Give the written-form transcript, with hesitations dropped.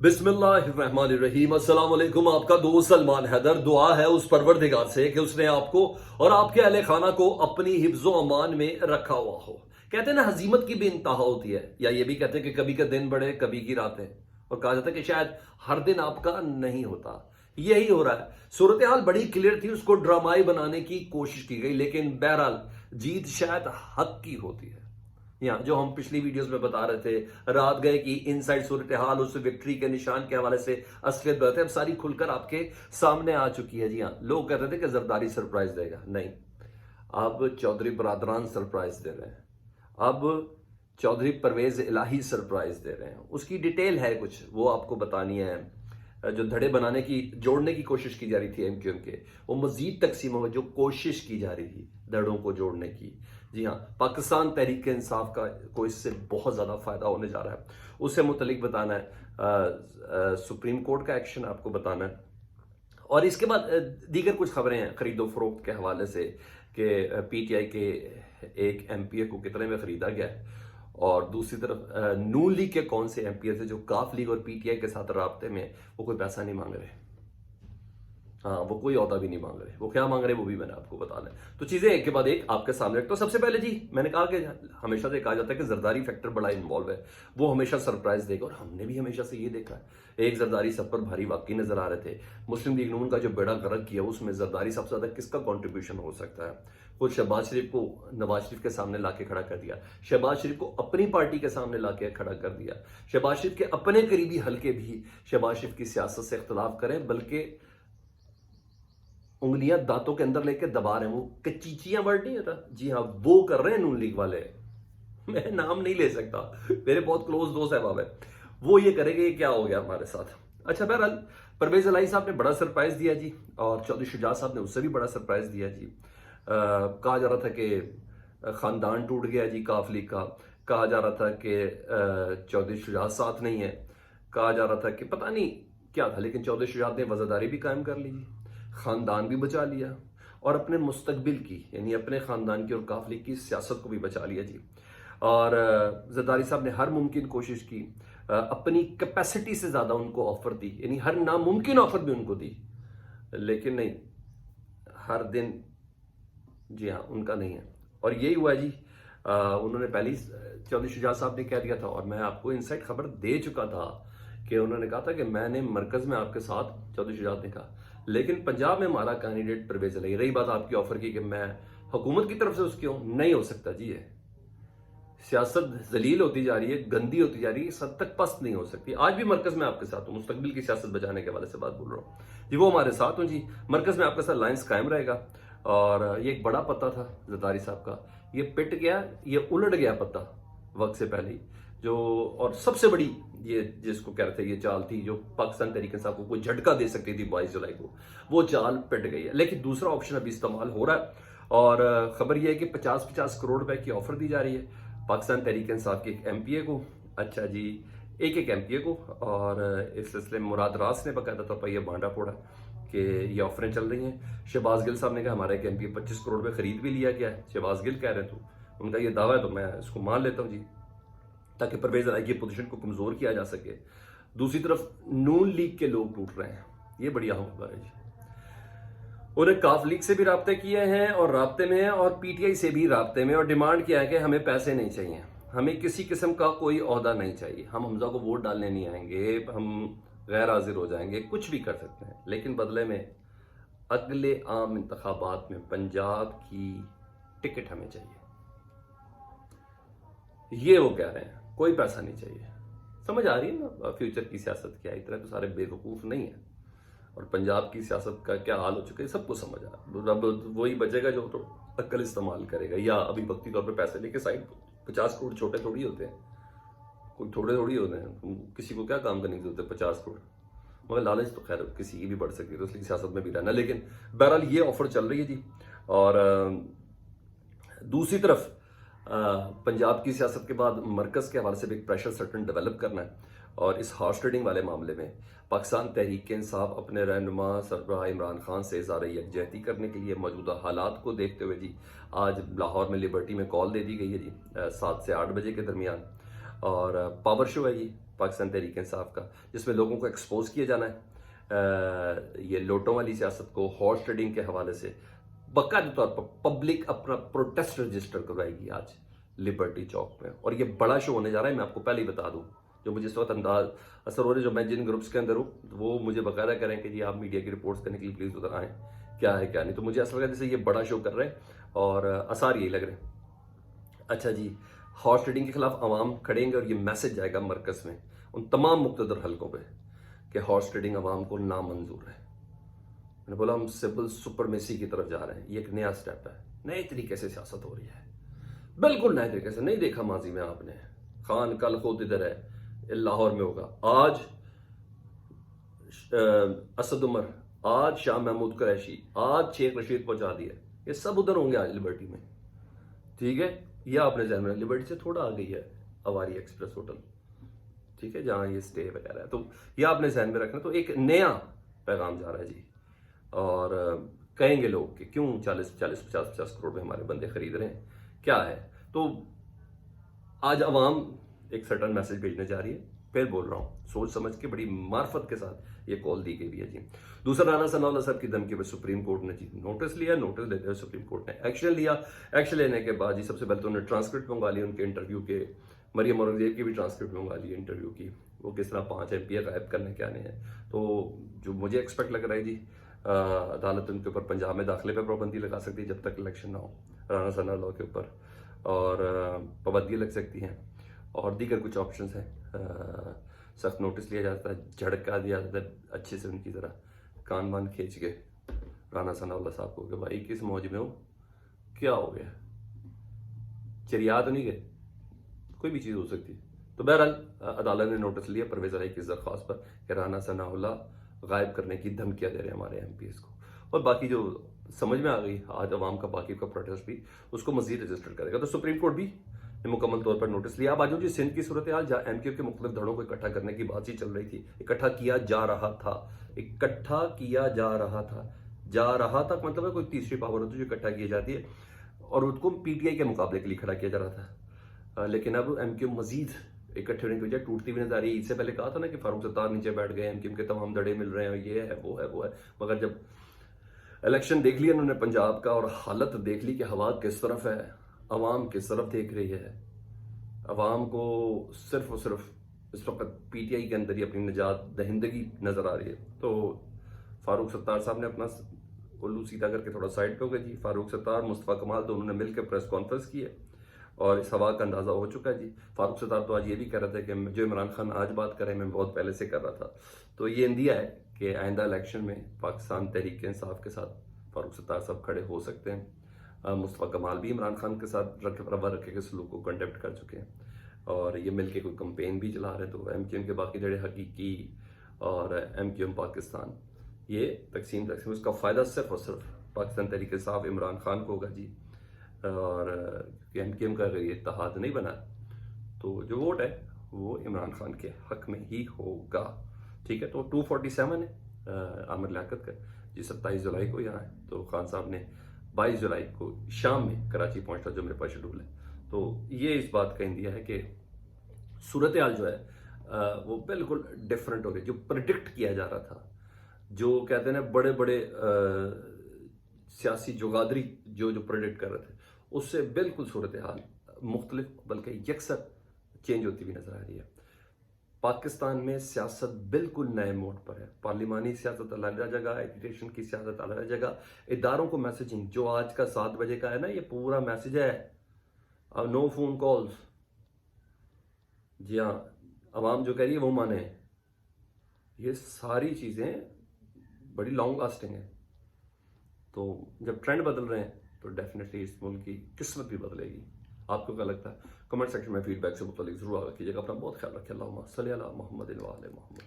बिस्मिल्लाहिर्रहमानिर्रहीम। अस्सलाम वालेकुम। आपका दोस्त सलमान हैदर। दुआ है उस परवरदिगार से कि उसने आपको और आपके अहले खाना को अपनी हिफ्ज़ो अमान में रखा हुआ हो। कहते हैं ना, हजीमत की भी इंतहा होती है, या ये भी कहते हैं कि कभी का दिन बढ़े कभी की रातें, और कहा जाता है कि शायद हर दिन आपका नहीं होता। यही हो रहा है। सूरत हाल बड़ी क्लियर थी, उसको ड्रामाई बनाने की कोशिश की गई, लेकिन बहरहाल जीत शायद हक की होती है। यहाँ जो हम पिछली वीडियोस में बता रहे थे, रात गए कि इनसाइड सूरत हाल, उस विक्ट्री के निशान के हवाले से असलियत बताते, अब सारी खुलकर आपके सामने आ चुकी है। जी हाँ, लोग कहते थे कि जरदारी सरप्राइज देगा, नहीं, अब चौधरी बरादरान सरप्राइज दे रहे हैं। अब चौधरी परवेज इलाही सरप्राइज दे रहे हैं। उसकी डिटेल है कुछ, वो आपको बतानी है। जो धड़े बनाने की, जोड़ने की कोशिश की जा रही थी एमक्यूएम के, वो मजीद तकसीमों में जो कोशिश की जा रही थी धड़ों को जोड़ने की, जी हाँ, पाकिस्तान तहरीक इंसाफ का को इससे बहुत ज़्यादा फायदा होने जा रहा है। उससे मुतलिक बताना है। सुप्रीम कोर्ट का एक्शन आपको बताना है, और इसके बाद दीगर कुछ खबरें हैं खरीदो फरोख्त के हवाले से कि पीटीआई के एक एमपीए को कितने में खरीदा गया है, और दूसरी तरफ नून लीग के कौन से एमपीए थे जो काफ लीग और पीटीआई के साथ राब्ते में, वो कोई पैसा नहीं मांग रहे। हाँ, वो कोई औहदा भी नहीं मांग रहे। वो क्या मांग रहे वो भी मैंने आपको बताना है। तो चीजें एक के बाद एक आपके सामने। तो सबसे पहले जी, मैंने कहा कि हमेशा से कहा जाता है कि जरदारी फैक्टर बड़ा इन्वॉल्व है, वो हमेशा सरप्राइज देगा, और हमने भी हमेशा से ये देखा है। एक जरदारी सब पर भारी वाकई नजर आ रहे थे। मुस्लिम लीग नून का जो बेड़ा गर्क किया, उसमें जरदारी सबसे ज्यादा किसका कॉन्ट्रीब्यूशन हो सकता है? खुद शहबाज शरीफ को नवाज शरीफ के सामने लाके खड़ा कर दिया, शहबाज शरीफ को अपनी पार्टी के सामने लाके खड़ा कर दिया। शहबाज शरीफ के अपने करीबी हल्के भी शहबाज शरीफ की सियासत से इख्तलाफ करें, बल्कि उंगलियां दांतों के अंदर लेके दबा रहे हैं। वो कचीचियां वर्ड नहीं होता, जी हाँ, वो कर रहे हैं नून लीग वाले। मैं नाम नहीं ले सकता, मेरे बहुत क्लोज दोस्त है वहां पे, वो ये करेंगे। क्या हो गया हमारे साथ? अच्छा, बहरहाल परवेज इलाही साहब ने बड़ा सरप्राइज दिया जी, और चौधरी शुजात साहब ने उससे भी बड़ा सरप्राइज दिया जी। कहा जा रहा था कि खानदान टूट गया जी काफ लीग का। कहा जा रहा था कि चौधरी शुजात साथ नहीं है। कहा जा रहा था कि पता नहीं क्या था, लेकिन चौधरी शुजात ने वज़ादारी भी कायम कर ली जी, खानदान भी बचा लिया, और अपने मुस्तकबिल की, यानी अपने खानदान की और काफली की सियासत को भी बचा लिया जी। और जरदारी साहब ने हर मुमकिन कोशिश की, अपनी कैपेसिटी से ज्यादा उनको ऑफर दी, यानी हर नामुमकिन ऑफर भी उनको दी, लेकिन नहीं, हर दिन, जी हाँ, उनका नहीं है। और यही हुआ जी। उन्होंने पहले चौधरी शुजात साहब ने कह दिया था, और मैं आपको इनसाइड खबर दे चुका था कि उन्होंने कहा था कि मैंने मरकज में आपके साथ, चौधरी शुजात ने कहा, लेकिन पंजाब में हमारा कैंडिडेट परवेज इलाही। रही बात आपकी ऑफर की कि मैं हुकूमत की तरफ से उसकी हूं, नहीं हो सकता जी। ये सियासत जलील होती जा रही है, गंदी होती जा रही है, सद तक पस्त नहीं हो सकती। आज भी मरकज में आपके साथ हूं, मुस्तकबिल की सियासत बचाने के वाले से बात बोल रहा हूं जी, वो हमारे साथ हूं जी। मरकज में आपके साथ लाइंस कायम रहेगा। और ये एक बड़ा पत्ता था जरदारी साहब का, ये पिट गया, ये उलट गया पत्ता वक्त से पहले ही। जो और सबसे बड़ी ये जिसको कह रहे थे ये चाल थी, जो पाकिस्तान तरीके से आपको कोई झटका दे सकती थी 22 जुलाई को, वो चाल पिट गई है। लेकिन दूसरा ऑप्शन अभी इस्तेमाल हो रहा है, और खबर यह है कि 50-50 करोड़ रुपए की ऑफर दी जा रही है पाकिस्तान तहरीक इंसाफ के एक एमपीए को। अच्छा जी, एक एमपीए को। और इस सिलसिले में मुराद रास ने बकायदा तौर पर यह बांटा फोड़ा कि ये ऑफरें चल रही हैं। शहबाज गिल साहब ने कहा हमारा एक एमपीए 25 करोड़ रुपए खरीद भी लिया गया है। शहबाज गिल कह रहे हैं, तो उनका ये दावा है, तो मैं इसको मान लेता हूँ जी, ताकि परवेज इलाही की पोजीशन को कमजोर किया जा सके। दूसरी तरफ नून लीग के लोग टूट रहे हैं, ये बड़ी अहम खबर है जी। उन्हें काफ लीग से भी राब्ते किए हैं और राब्ते में हैं, और पीटीआई से भी राब्ते में, और डिमांड किया है कि हमें पैसे नहीं चाहिए, हमें किसी किस्म का कोई ओहदा नहीं चाहिए, हम हमजा को वोट डालने नहीं आएंगे, हम गैर हाजिर हो जाएंगे, कुछ भी कर सकते हैं, लेकिन बदले में अगले आम इंतखाबात में पंजाब की टिकट हमें चाहिए। ये वो कह रहे हैं, कोई पैसा नहीं चाहिए। समझ आ रही है ना फ्यूचर की सियासत क्या है? इतना तो सारे बेवकूफ नहीं है, और पंजाब की सियासत का क्या हाल हो चुका है सबको समझ आ रहा है। अब वही बचेगा जो तो अक्ल इस्तेमाल करेगा, या अभी वक्ती तौर पे पैसे लेके साइड। 50 करोड़ छोटे थोड़ी होते हैं, कोई थोड़े थोड़ी होते हैं। किसी को क्या काम करने की जरूरत है 50 करोड़? मगर लालच तो खैर किसी की भी बढ़ सकती है, तो इसलिए सियासत में भी रहना। लेकिन बहरहाल ये ऑफर चल रही है जी। और दूसरी तरफ पंजाब की सियासत के बाद मरकज के हवाले से भी एक प्रेशर सर्टन डेवलप करना है, और इस हॉर्स ट्रेडिंग वाले मामले में पाकिस्तान तहरीक इंसाफ अपने रहनुमा सरबराह इमरान खान से इज़हार यकजहती करने के लिए मौजूदा हालात को देखते हुए जी, आज लाहौर में लिबर्टी में कॉल दे दी गई है जी, 7 से 8 बजे के दरमियान। और पावर शो है जी, पाकिस्तान तहरीक इंसाफ का, जिसमें लोगों को एक्सपोज किया जाना है ये लोटों वाली सियासत को, हॉर्स ट्रेडिंग के हवाले से बाकायदा तौर पर पब्लिक अपना प्रोटेस्ट रजिस्टर करवाएगी आज लिबर्टी चौक में। और ये बड़ा शो होने जा रहा है, मैं आपको पहले ही बता दूं। जो मुझे इस वक्त अंदाज असर हो रहे, जो मैं जिन ग्रुप्स के अंदर हूँ, वो मुझे बाकायदा करें कि जी आप मीडिया की रिपोर्ट्स करने के लिए प्लीज़ उधर आएँ, क्या है क्या नहीं। तो मुझे ऐसा लगा जैसे ये बड़ा शो कर रहे हैं और आसार यही लग रहे हैं। अच्छा जी, हॉर्स ट्रेडिंग के खिलाफ अवाम खड़ेंगे और ये मैसेज जाएगा मरकज़ में उन तमाम मुक़्तदर हलकों पे कि हॉर्स ट्रेडिंग अवाम को नामंजूर है। मैंने बोला हम सिविल सुपरमेसी की तरफ जा रहे हैं, ये एक नया स्टेप है, नए तरीके से सियासत हो रही है, बिल्कुल नए तरीके से। नहीं देखा माजी में आपने, खान कल खुद इधर है, लाहौर में होगा, आज असद उमर, आज शाह महमूद कुरैशी, आज शेख रशीद पहुंचा दिया, ये सब उधर होंगे आज लिबर्टी में। ठीक है, ये आपने ध्यान में, लिबर्टी से थोड़ा आ गई है अवारी एक्सप्रेस होटल, ठीक है, जहां ये स्टे वगैरह है, तो ये आपने ध्यान में रखना। तो एक नया पैगाम जा रहा है जी। और कहेंगे लोग कि क्यों 40-50 करोड़ में हमारे बंदे खरीद रहे हैं, क्या है। तो आज अवाम एक सर्टन मैसेज भेजने जा रही है, फिर बोल रहा हूँ, सोच समझ के बड़ी मार्फत के साथ ये कॉल दी गई है जी। दूसरा, राना सनाउल्लाह साहब की धमकी पर सुप्रीम कोर्ट ने जी नोटिस लिया। नोटिस लेते हुए सुप्रीम कोर्ट ने एक्शन लिया। एक्शन लेने के बाद जी सबसे पहले तो उन्होंने ट्रांसक्रिप्ट मंगवा ली उनके इंटरव्यू के, मरियम औरंगजेब की भी ट्रांसक्रिप्ट मंगवा ली इंटरव्यू की, वो किस तरह 5 MP गायब करने के आने हैं। तो जो मुझे एक्सपेक्ट लग रहा है जी, अदालत उनके ऊपर पंजाब में दाखिले पर पाबंदी लगा सकती है जब तक इलेक्शन ना हो राना सनाउल्लाह के ऊपर, और पाबंदी लग सकती हैं, और दीगर कुछ ऑप्शन हैं। सख्त नोटिस लिया जाता है, झड़का दिया जाता है अच्छे से, उनकी तरह कान बान खींच के राना सनाउल्लाह साहब को कि भाई किस मौज में हो, क्या हो गया, चरिया तो नहीं गए, कोई भी चीज़ हो सकती है। तो बहरहाल अदालत ने नोटिस लिया परवेज इलाही की दरख्वास्त पर कि राना सनाउल्लाह गायब करने की धमकियां दे रहे हैं हमारे MPs को। और बाकी जो समझ में आ गई आज अवाम का बाकी का प्रोटेस्ट भी, उसको मजीद रजिस्टर करेगा। तो सुप्रीम कोर्ट भी ने मुकम्मल तौर पर नोटिस लिया। अब आज जी सिंध की सूरत हाल, जहाँ MQ के मुख्तलिफ धड़ों को इकट्ठा करने की बात ही चल रही थी, इकट्ठा किया जा रहा था, इकट्ठा किया जा रहा था, जा रहा था मतलब है कोई तीसरी पावर होती है जो इकट्ठा की जाती है, और उसको PTI के मुकाबले के लिए खड़ा किया जा रहा था। लेकिन अब MQ मजीद इकट्ठे होने की वजह टूटती हुई नजर आ रही है। इससे पहले कहा था ना कि फारूक सत्तार नीचे बैठ गए, MQ के तमाम दड़े मिल रहे हैं, ये है वो है वो है, मगर जब इलेक्शन देख लिया उन्होंने पंजाब का और हालत देख ली कि हवा किस तरफ है, अवाम किस तरफ देख रही है, अवाम को सिर्फ और सिर्फ इस वक्त PTI के अंदर ही अपनी निजात दहिंदगी नजर आ रही है। तो फारूक सत्तार साहब ने अपना उल्लू सीधा करके थोड़ा साइड पे हो गए जी। फारूक सत्तार, मुस्तफा कमाल दोनों ने मिलकर प्रेस कॉन्फ्रेंस की है और इस हवा का अंदाजा हो चुका है जी। फारूक सत्तार तो आज ये भी कह रहे थे कि जो इमरान खान आज बात करें मैं बहुत पहले से कर रहा था। तो ये इंदिया है कि आइंदा इलेक्शन में पाकिस्तान तहरीक इंसाफ के साथ फारूक सत्तार साहब खड़े हो सकते हैं। मुस्तफा कमाल भी इमरान खान के साथ रवा रखे के सलूक को कंडेप्ट कर चुके हैं और ये मिलके कोई कैंपेन भी चला रहे हैं। तो MQM के बाकी जड़े हकीकी और MQM पाकिस्तान, ये तकसीम उसका फ़ायदा सिर्फ और सिर्फ पाकिस्तान तहरीक इंसाफ इमरान खान को होगा जी। और MQM का अगर ये इत्तेहाद नहीं बना तो जो वोट है वो इमरान खान के हक में ही होगा। ठीक है, तो 247 है आमिर लियाकत का जी, 27 जुलाई को यहाँ है। तो खान साहब ने 22 जुलाई को शाम में कराची पहुंचना जो मेरे पास शेड्यूल है। तो ये इस बात का इंदिया है कि सूरत हाल जो है वो बिल्कुल डिफरेंट हो गई। जो प्रिडिक्ट किया जा रहा था, जो कहते हैं ना बड़े बड़े सियासी जुगादरी जो प्रेडिक्ट कर रहे थे, उससे बिल्कुल सूरत हाल मुख्तलिफ बल्कि यकसर चेंज होती हुई नजर आ रही है। पाकिस्तान में सियासत बिल्कुल नए मोड पर है। पार्लिमानी सियासत अलग जगह, एजुकेशन की सियासत अलग जगह, इदारों को मैसेजिंग जो आज का 7 बजे का है ना, ये पूरा मैसेज है, अब नो फोन कॉल्स। जी हाँ, अवाम जो कह रही है वो माने। ये सारी चीजें बड़ी लॉन्ग लास्टिंग है। तो जब ट्रेंड बदल रहे हैं तो डेफिनेटली इस मुल्क की किस्मत भी बदलेगी। आपको क्या लगता है? कमेंट सेक्शन में फीडबैक से मुतालिक जरूर आगा कीजिएगा। अपना बहुत ख्याल रखें। अल्लाहुम्मा सल्ली अला मुहम्मदिन व आले मुहम्मद।